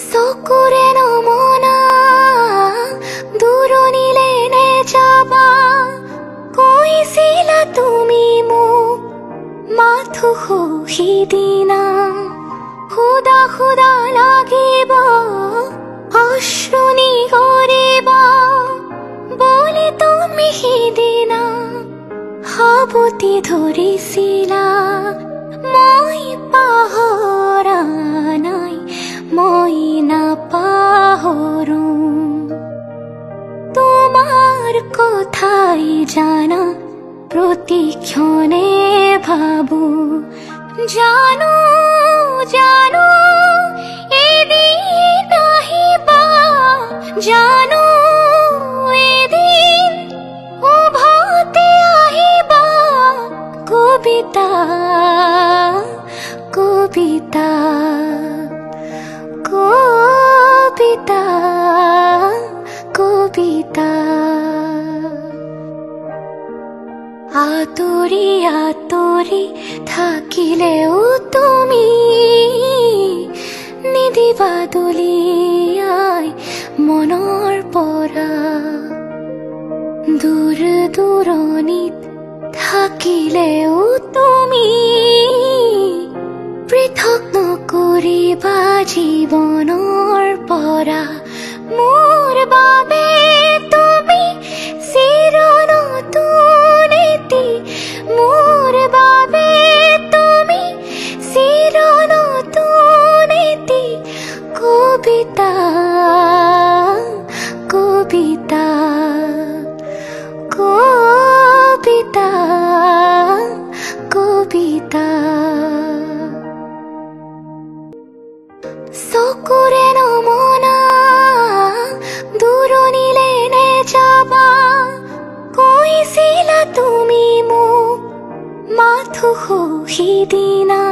চকুৰে নমনা দূৰণিলে নেযাবা কৈছিলা তুমি মোক মাথো সিদিনা খুদা খুদা লাগিব অশ্ৰু নিগৰিবা বুলি তুমি সিদিনা সাৱটি ধৰিছিলা মই পাহৰা নাই মই নাপাহৰো তোমাৰ কথাই জানা প্ৰতিক্ষণে ভাবো জানো জানো এদিন আহিবা জানো এদিন উভতি আহিবা কবিতা কবিতা কবিতা কবিতা আঁতৰি আঁতৰি থাকিলেও তুমি নিদিবা দলিয়াই মনৰ পৰা দূৰ দূৰণিত থাকিলেও তুমি পৃথক নকৰিবা জীৱনৰ পৰা মোৰ বাবে তুমি চিৰ নতুন এটি মোৰ বাবে তুমি চিৰ নতুন এটি কবিতা কবিতা কবিতা কবিতা চকুৰে নমনা দূৰণিলে নেযাবা কৈছিলা তুমি মোক মাথো সিদিনা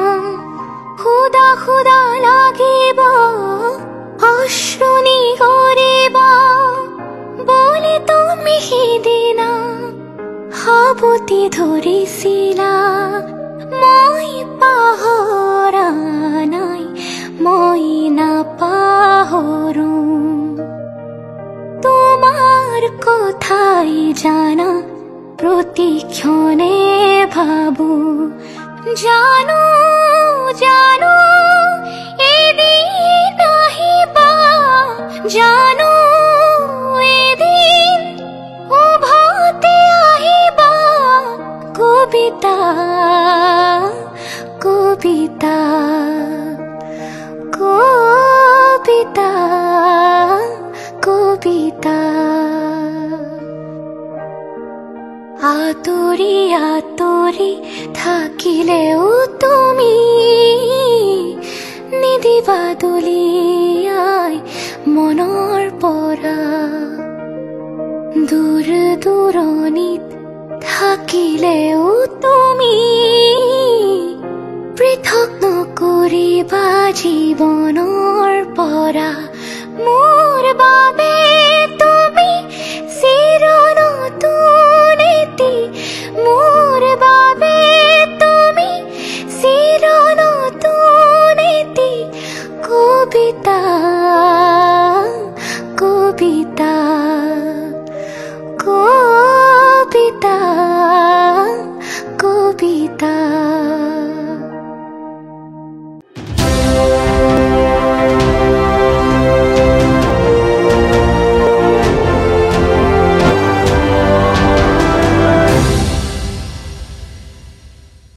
খুদা খুদা লাগিব অশ্ৰু নিগৰিবা বুলি তুমি সিদিনা সাৱটি ধৰিছিলা মই পাহৰা নাই মই নাপাহৰো তোমাৰ কথাই জানা প্ৰতিক্ষণে ভাবো জানো জানো এদিন আহিবা জানো এদিন উভতি আহিবা কবিতা কবিতা কবিতা কবিতা আঁতৰি আঁতৰি থাকিলেও তুমি নিদিবা দলিয়াই মনৰ পৰা দূৰ দূৰণিত থাকিলেও তুমি পৃথক নকৰিবা জীৱনৰ পৰা মোৰ বাবে তুমি চিৰ নতুন এটি মোৰ বাবে তুমি চিৰ নতুন এটি কবিতা